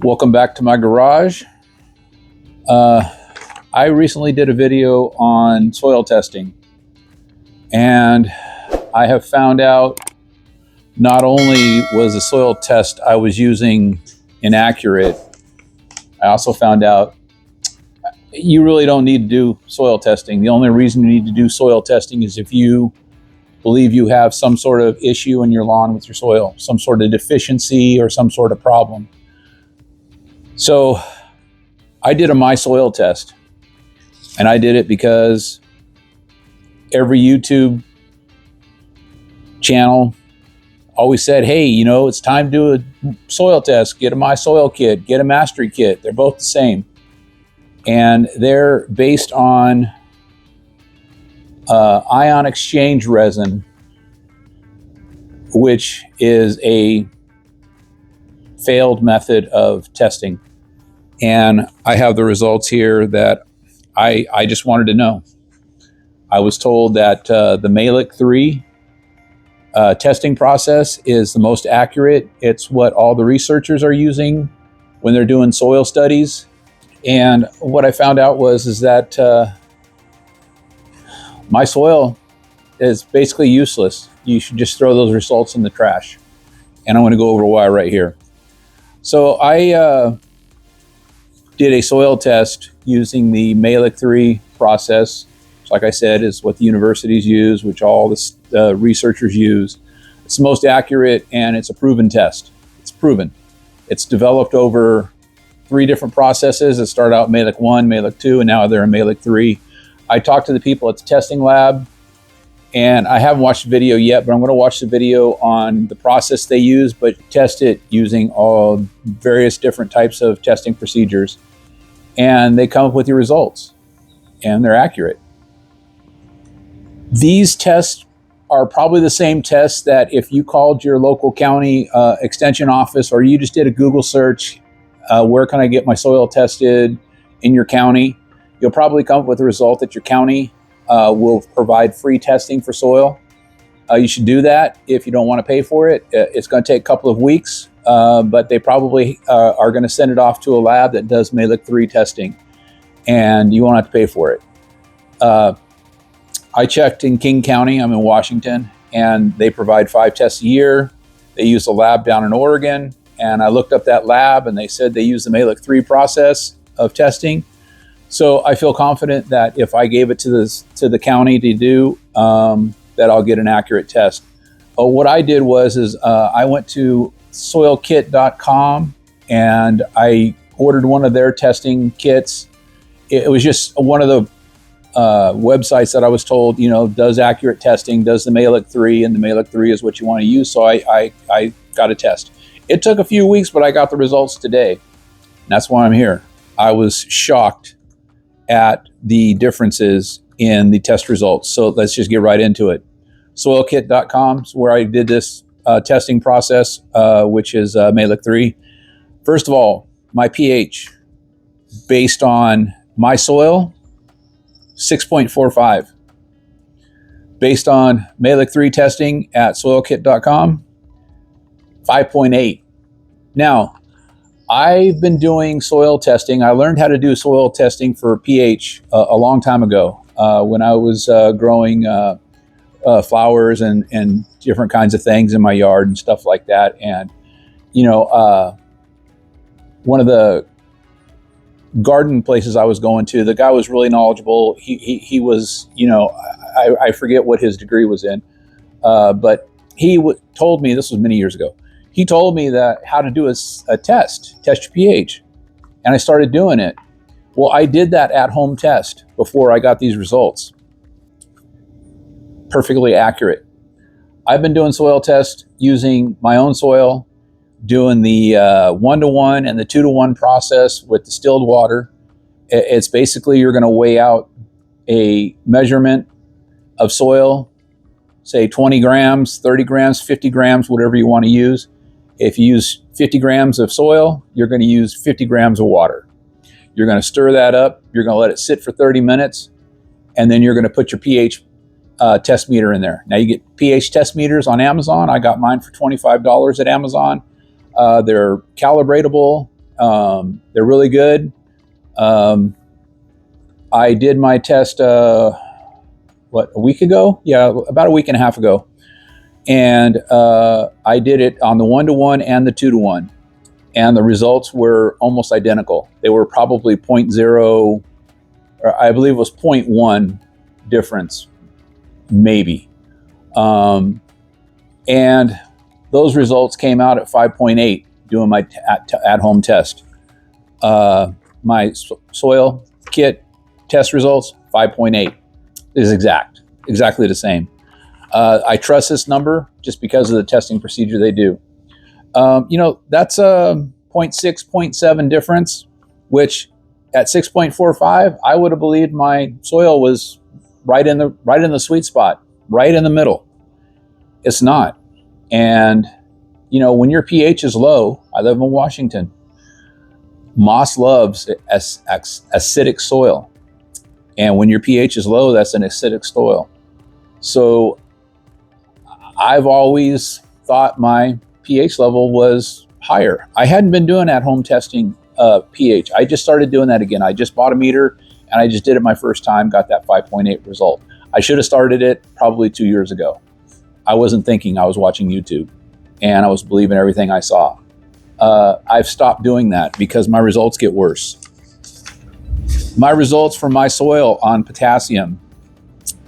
Welcome back to my garage. I recently did a video on soil testing, and I have found out not only was the soil test I was using inaccurate, I also found out you really don't need to do soil testing. The only reason you need to do soil testing is if you believe you have some sort of issue in your lawn with your soil, some sort of deficiency or some sort of problem. So I did a my soil test, and I did it because every YouTube channel always said, hey, it's time to do a soil test, get a my soil kit, get a mastery kit. They're both the same. And they're based on ion exchange resin, which is a failed method of testing. And I have the results here that I just wanted to know. I was told that the Malic 3 testing process is the most accurate. It's what all the researchers are using when they're doing soil studies. And what I found out is that my soil is basically useless. You should just throw those results in the trash. And I'm going to go over why right here. So I did a soil test using the Malic 3 process, which, like I said, is what the universities use, which all the researchers use. It's the most accurate, and it's a proven test. It's proven. It's developed over 3 different processes. It started out Malic 1, Malic 2, and now they're in Malic 3. I talked to the people at the testing lab, and I haven't watched the video yet, but I'm going to watch the video on the process they use, but test it using all various different types of testing procedures. And they come up with your results, and they're accurate. These tests are probably the same tests that if you called your local county extension office, or you just did a Google search, where can I get my soil tested in your county, you'll probably come up with a result that your county will provide free testing for soil. You should do that if you don't want to pay for it. It's going to take a couple of weeks, but they probably are going to send it off to a lab that does Malic 3 testing, and you won't have to pay for it. I checked in King County, I'm in Washington, and they provide 5 tests a year. They use a lab down in Oregon, and I looked up that lab, and they said they use the Malic 3 process of testing. So I feel confident that if I gave it to the county to do, that I'll get an accurate test. What I did was I went to soilkit.com, and I ordered one of their testing kits. It was just one of the websites that I was told, does accurate testing, does the Malic 3, and the Malic 3 is what you want to use. So I got a test. It took a few weeks, but I got the results today. And that's why I'm here. I was shocked at the differences in the test results. So let's just get right into it. Soilkit.com is where I did this testing process, which is Malic 3. First of all, my pH, based on my soil, 6.45. Based on Malic 3 testing at soilkit.com, 5.8. Now, I've been doing soil testing. I learned how to do soil testing for pH a long time ago when I was growing flowers and different kinds of things in my yard and stuff like that. And, one of the garden places I was going to, the guy was really knowledgeable. He was, I forget what his degree was in, but he told me, this was many years ago, he told me that how to do a test your pH, and I started doing it. Well, I did that at-home test before I got these results. Perfectly accurate. I've been doing soil tests using my own soil, doing the 1-to-1 and the 2-to-1 process with distilled water. It's basically you're going to weigh out a measurement of soil, say 20 grams, 30 grams, 50 grams, whatever you want to use. If you use 50 grams of soil, you're going to use 50 grams of water. You're going to stir that up. You're going to let it sit for 30 minutes, and then you're going to put your pH test meter in there. Now you get pH test meters on Amazon. I got mine for $25 at Amazon. They're calibratable. They're really good. I did my test, a week ago? Yeah, about a week and a half ago. And I did it on the 1-to-1 and the 2-to-1. And the results were almost identical. They were probably 0.0, or I believe it was 0.1 difference, maybe. And those results came out at 5.8 doing my at-home test. My soil kit test results, 5.8 is exactly the same. I trust this number just because of the testing procedure they do. That's a 0.6, 0.7 difference, which at 6.45, I would have believed my soil was right in the sweet spot, right in the middle. It's not. And, when your pH is low, I live in Washington, moss loves acidic soil. And when your pH is low, that's an acidic soil. So I've always thought my pH level was higher. I hadn't been doing at-home testing pH. I just started doing that again. I just bought a meter and I just did it my first time, got that 5.8 result. I should have started it probably 2 years ago. I wasn't thinking, I was watching YouTube and I was believing everything I saw. I've stopped doing that because my results get worse. My results for my soil on potassium,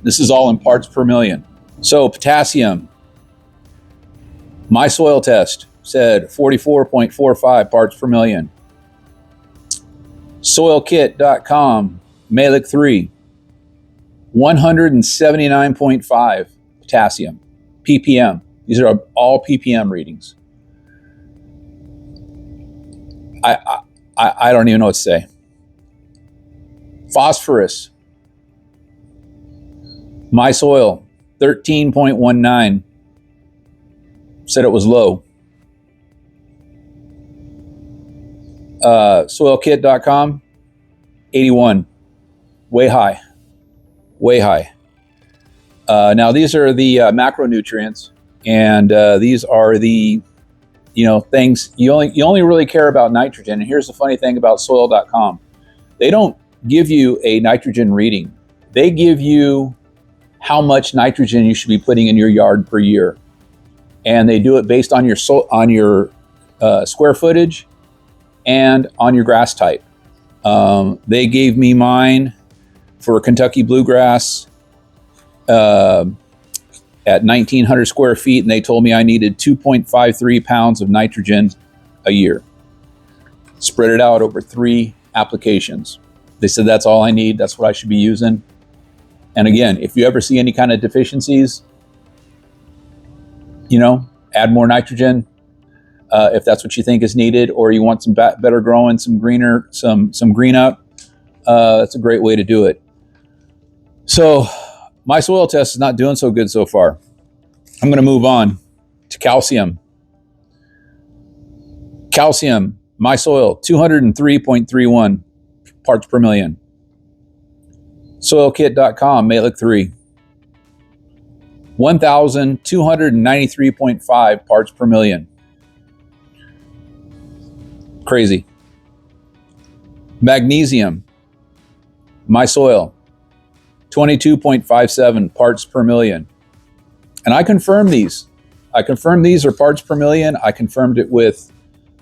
this is all in parts per million. So potassium, my soil test said 44.45 parts per million. Soilkit.com, Malik 3, 179.5 potassium, ppm. These are all ppm readings. I don't even know what to say. Phosphorus, my soil, 13.19, said it was low. Soilkit.com, 81, way high. Now these are the macronutrients, and these are the things you only really care about nitrogen. And here's the funny thing about soil.com. They don't give you a nitrogen reading. They give you how much nitrogen you should be putting in your yard per year. And they do it based on your square footage and on your grass type. They gave me mine for Kentucky bluegrass at 1,900 square feet, and they told me I needed 2.53 pounds of nitrogen a year. Spread it out over 3 applications. They said that's all I need. That's what I should be using. And again, if you ever see any kind of deficiencies, add more nitrogen if that's what you think is needed, or you want some better growing, some greener, some green up. That's a great way to do it. So my soil test is not doing so good so far. I'm going to move on to calcium. Calcium, my soil, 203.31 parts per million. Soilkit.com, Malik 3, 1,293.5 parts per million. Crazy. Magnesium, my soil, 22.57 parts per million. And I confirmed these. These are parts per million. I confirmed it with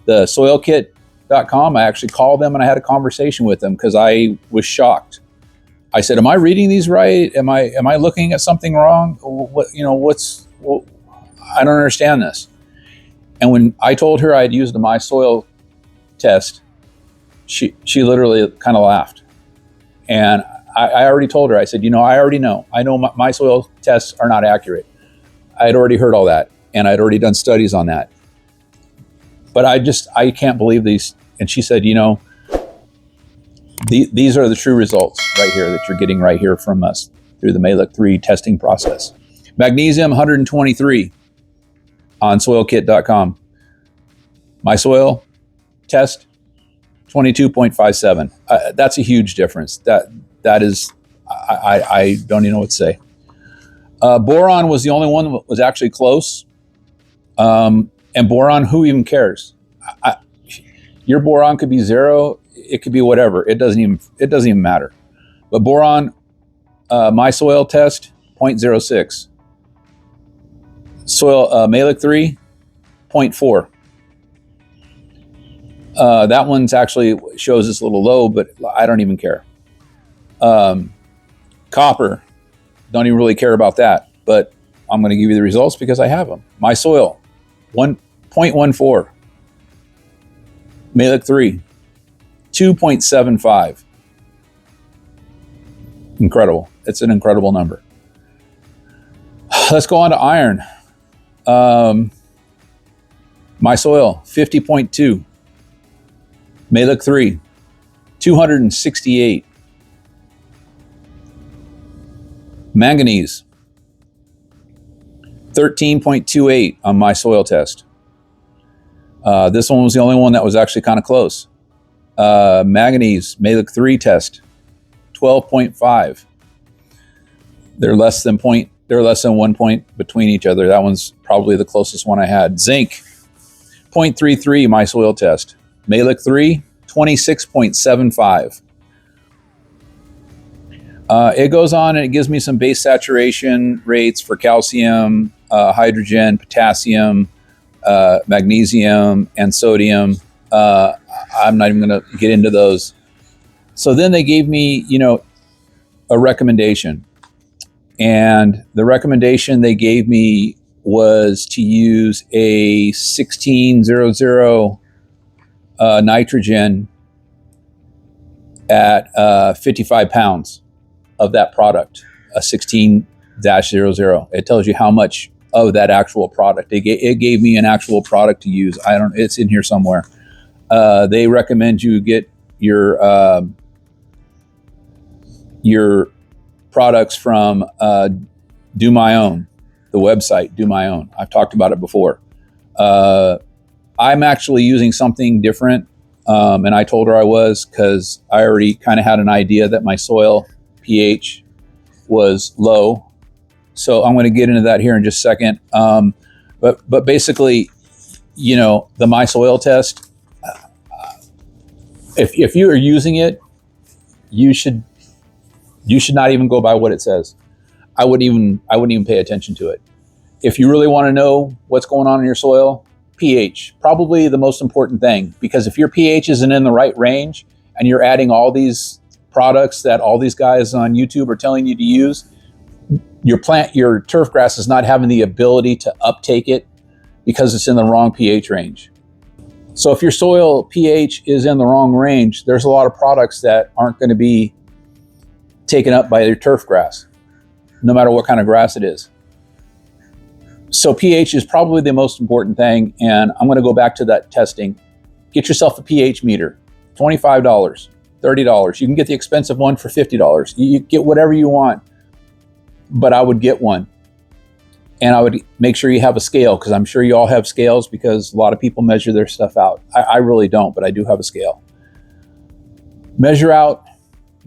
the soilkit.com. I actually called them and I had a conversation with them because I was shocked. I said, "Am I reading these right? Am I looking at something wrong? I don't understand this." And when I told her I had used my soil test, she literally kind of laughed. And I already told her, I said, I already know. I know my soil tests are not accurate. I had already heard all that, and I'd already done studies on that. But I can't believe these. And she said, these are the true results right here that you're getting right here from us through the Malik 3 testing process. Magnesium, 123 on soilkit.com. My soil test, 22.57. That's a huge difference. That is, I don't even know what to say. Boron was the only one that was actually close. And boron, who even cares? Your boron could be 0. It could be whatever. It doesn't even matter. But boron, my soil test, 0.06. Soil Malic 3, 0.4. That one's actually shows it's a little low, but I don't even care. Copper, don't even really care about that, but I'm going to give you the results because I have them. My soil, 1.14. Malic 3, 2.75. Incredible. It's an incredible number. Let's go on to iron. My soil, 50.2. Malic 3, 268. Manganese, 13.28 on my soil test. This one was the only one that was actually kind of close. Manganese, Malic 3 test, 12.5. They're less than 1 point between each other. That one's probably the closest one I had. Zinc, 0.33 my soil test. Malic 3, 26.75. It goes on and it gives me some base saturation rates for calcium, hydrogen, potassium, magnesium, and sodium. I'm not even going to get into those. So then they gave me, a recommendation. And the recommendation they gave me was to use a 1600 nitrogen at 55 pounds of that product, a 16-00. It tells you how much of that actual product. It gave me an actual product to use. It's in here somewhere. They recommend you get your products from Do My Own, the website Do My Own. I've talked about it before. I'm actually using something different, and I told her I was because I already kind of had an idea that my soil pH was low. So I'm going to get into that here in just a second. But basically, the My Soil test, if you are using it, you should not even go by what it says. I wouldn't even pay attention to it. If you really want to know what's going on in your soil, pH, probably the most important thing, because if your pH isn't in the right range and you're adding all these products that all these guys on YouTube are telling you to use, your turf grass is not having the ability to uptake it because it's in the wrong pH range. So if your soil pH is in the wrong range, there's a lot of products that aren't going to be taken up by your turf grass, no matter what kind of grass it is. So pH is probably the most important thing, and I'm going to go back to that testing. Get yourself a pH meter, $25, $30. You can get the expensive one for $50. You get whatever you want, but I would get one. And I would make sure you have a scale, because I'm sure you all have scales, because a lot of people measure their stuff out. I really don't, but I do have a scale. Measure out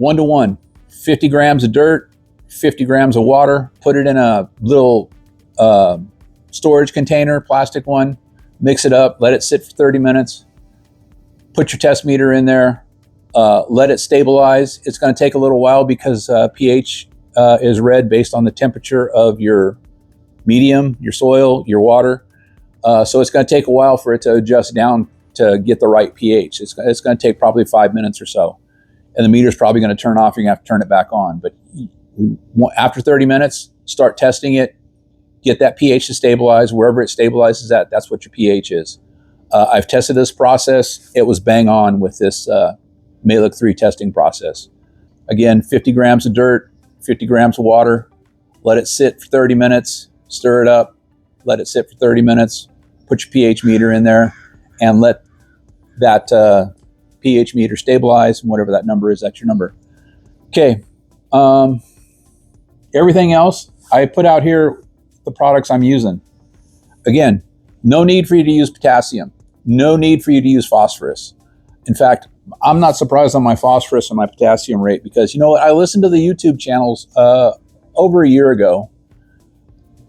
1-to-1, 50 grams of dirt, 50 grams of water, put it in a little storage container, plastic one, mix it up, let it sit for 30 minutes, put your test meter in there, let it stabilize. It's going to take a little while because pH is read based on the temperature of your medium, your soil, your water. So it's going to take a while for it to adjust down to get the right pH. It's going to take probably 5 minutes or so. And the meter's probably going to turn off. You're going to have to turn it back on. But after 30 minutes, start testing it. Get that pH to stabilize. Wherever it stabilizes at, that's what your pH is. I've tested this process. It was bang on with this Malic 3 testing process. Again, 50 grams of dirt, 50 grams of water. Let it sit for 30 minutes. Stir it up. Let it sit for 30 minutes. Put your pH meter in there and let that pH meter stabilize. And whatever that number is, that's your number. Okay. Everything else I put out here, the products I'm using. Again, no need for you to use potassium. No need for you to use phosphorus. In fact, I'm not surprised on my phosphorus and my potassium rate, because you know what? I listened to the YouTube channels over a year ago.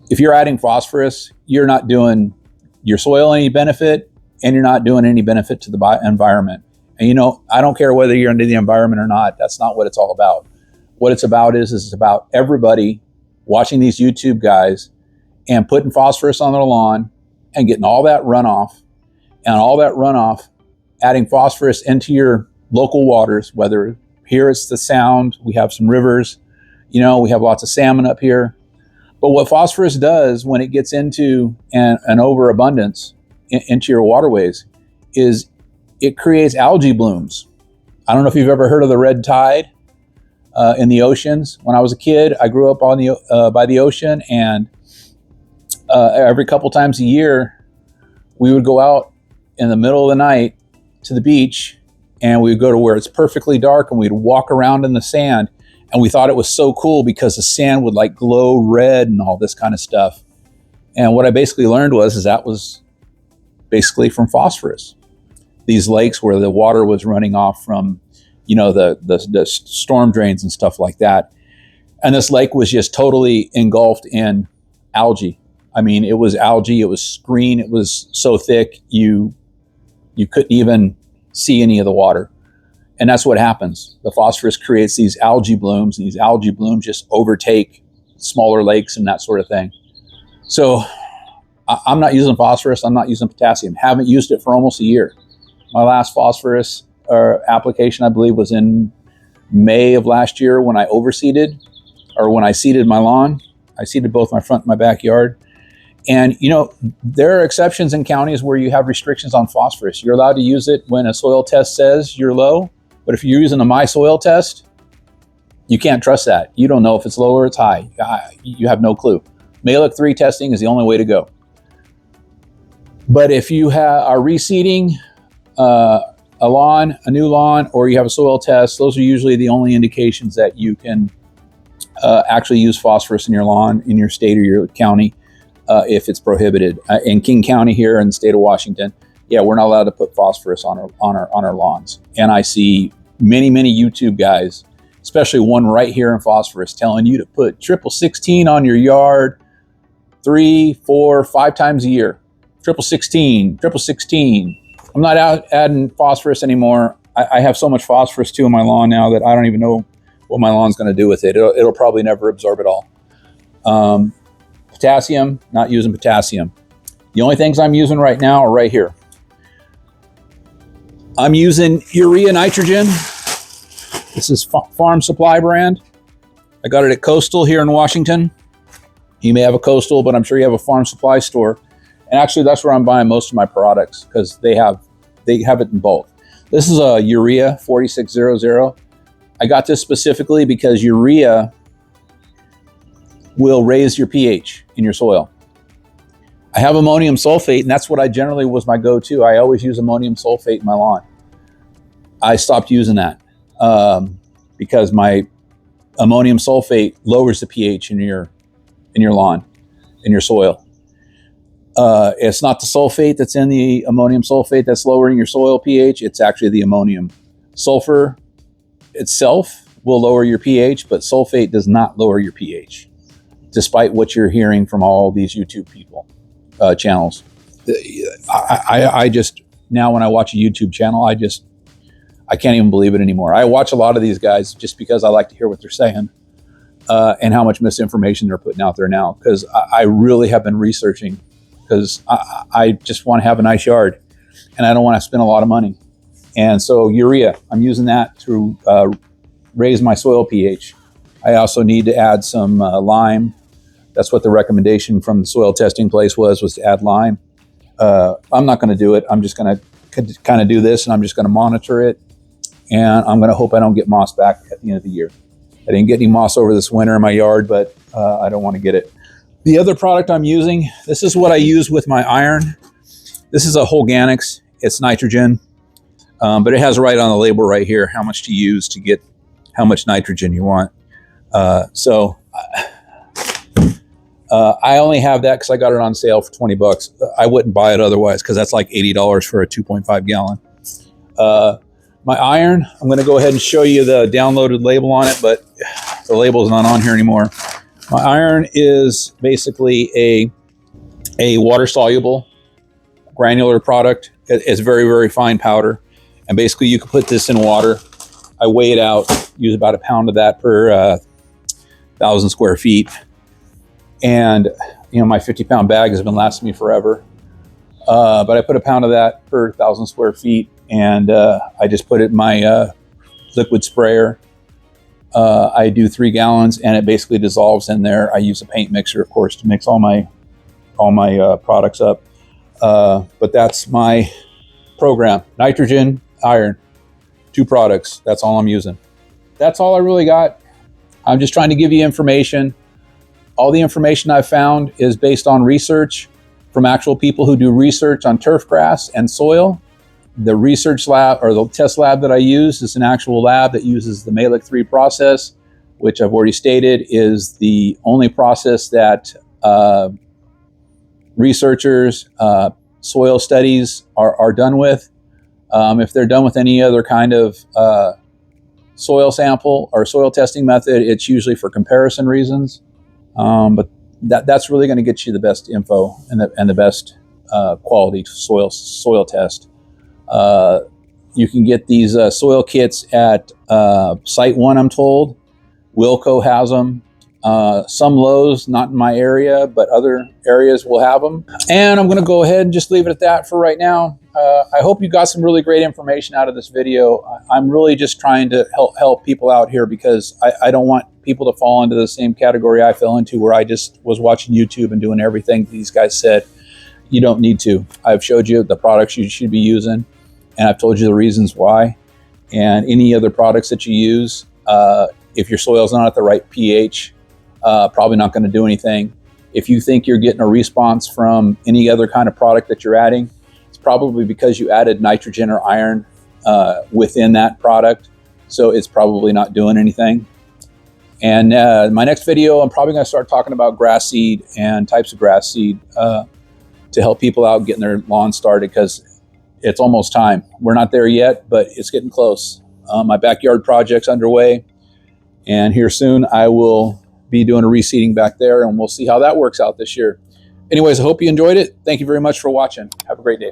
If you're adding phosphorus, you're not doing your soil any benefit. and you're not doing any benefit to the environment. And I don't care whether you're into the environment or not. That's not what it's all about. What it's about is it's about everybody watching these YouTube guys and putting phosphorus on their lawn and getting all that runoff, and all that runoff adding phosphorus into your local waters, whether here it's the Sound, we have some rivers, we have lots of salmon up here. But what phosphorus does when it gets into an overabundance into your waterways is it creates algae blooms. I don't know if you've ever heard of the red tide in the oceans. When I was a kid, I grew up on by the ocean, and every couple times a year, we would go out in the middle of the night to the beach, and we would go to where it's perfectly dark, and we'd walk around in the sand, and we thought it was so cool because the sand would like glow red and all this kind of stuff. And what I basically learned was that was basically from phosphorus. These lakes where the water was running off from, the storm drains and stuff like that. And this lake was just totally engulfed in algae. I mean, it was algae, it was green, it was so thick you couldn't even see any of the water. And that's what happens. The phosphorus creates these algae blooms, and these algae blooms just overtake smaller lakes and that sort of thing. So I'm not using phosphorus, I'm not using potassium. Haven't used it for almost a year. My last phosphorus application, I believe, was in May of last year when I overseeded, or when I seeded my lawn. I seeded both my front and my backyard. And, there are exceptions in counties where you have restrictions on phosphorus. You're allowed to use it when a soil test says you're low. But if you're using a My Soil test, you can't trust that. You don't know if it's low or it's high. You have no clue. Malic 3 testing is the only way to go. But if you are reseeding a new lawn, or you have a soil test, those are usually the only indications that you can actually use phosphorus in your lawn, in your state or your county, if it's prohibited. In King County here in the state of Washington, we're not allowed to put phosphorus on our lawns. And I see many YouTube guys, especially one right here in phosphorus, telling you to put 16 on your yard 3, 4, 5 times a year. 16. I'm not out adding phosphorus anymore. I have so much phosphorus too in my lawn now that I don't even know what my lawn's going to do with it. It'll probably never absorb it all. Potassium, not using potassium. The only things I'm using right now are right here. I'm using urea nitrogen. This is Farm Supply brand. I got it at Coastal here in Washington. You may have a Coastal, but I'm sure you have a Farm Supply store. And actually, that's where I'm buying most of my products, because they have it in bulk. This is a urea 4600. I got this specifically because urea will raise your pH in your soil. I have ammonium sulfate, and that's what I generally was my go-to. I always use ammonium sulfate in my lawn. I stopped using that because my ammonium sulfate lowers the pH in your lawn, in your soil. It's not the sulfate that's in the ammonium sulfate that's lowering your soil pH. It's actually the ammonium. Sulfur itself will lower your pH, but sulfate does not lower your pH, despite what you're hearing from all these YouTube people, channels. I just, now when I watch a YouTube channel, I can't even believe it anymore. I watch a lot of these guys just because I like to hear what they're saying, and how much misinformation they're putting out there now. Because I really have been researching, because I just want to have a nice yard, and I don't want to spend a lot of money. And so urea, I'm using that to raise my soil pH. I also need to add some lime. That's what the recommendation from the soil testing place was to add lime. I'm not going to do it. I'm just going to kind of do this, and I'm just going to monitor it. And I'm going to hope I don't get moss back at the end of the year. I didn't get any moss over this winter in my yard, but I don't want to get it. The other product I'm using, this is what I use with my iron. This is a Organics. It's nitrogen, but it has right on the label right here how much to use to get how much nitrogen you want. So I only have that because I got it on sale for $20. I wouldn't buy it otherwise, because that's like $80 for a 2.5 gallon. My iron, I'm going to go ahead and show you the downloaded label on it, but the label is not on here anymore. My iron is basically a water-soluble granular product. It's very, very fine powder. And basically you can put this in water. I weigh it out, use about a pound of that per 1,000 square feet. And, you know, my 50-pound bag has been lasting me forever. But I put a pound of that per 1,000 square feet, and I just put it in my liquid sprayer. I do 3 gallons, and it basically dissolves in there. I use a paint mixer, of course, to mix all my products up. But that's my program: nitrogen, iron, 2 products. That's all I'm using. That's all I really got. I'm just trying to give you information. All the information I've found is based on research from actual people who do research on turf grass and soil. The research lab, or the test lab that I use, is an actual lab that uses the Malic 3 process, which I've already stated is the only process that researchers, soil studies are done with. If they're done with any other kind of soil sample or soil testing method, it's usually for comparison reasons. But that's really going to get you the best info and the best quality soil test. You can get these soil kits at Site One, I'm told. Wilco has them. Some Lowe's, not in my area, but other areas will have them. And I'm going to go ahead and just leave it at that for right now. I hope you got some really great information out of this video. I'm really just trying to help people out here, because I don't want people to fall into the same category I fell into, where I just was watching YouTube and doing everything these guys said. You don't need to. I've showed you the products you should be using, and I've told you the reasons why. And any other products that you use, if your soil's not at the right pH, probably not going to do anything. If you think you're getting a response from any other kind of product that you're adding, it's probably because you added nitrogen or iron within that product. So it's probably not doing anything. And my next video, I'm probably going to start talking about grass seed and types of grass seed to help people out getting their lawn started, because it's almost time. We're not there yet, but it's getting close. My backyard project's underway, and here soon I will be doing a reseeding back there, and we'll see how that works out this year. Anyways, I hope you enjoyed it. Thank you very much for watching. Have a great day.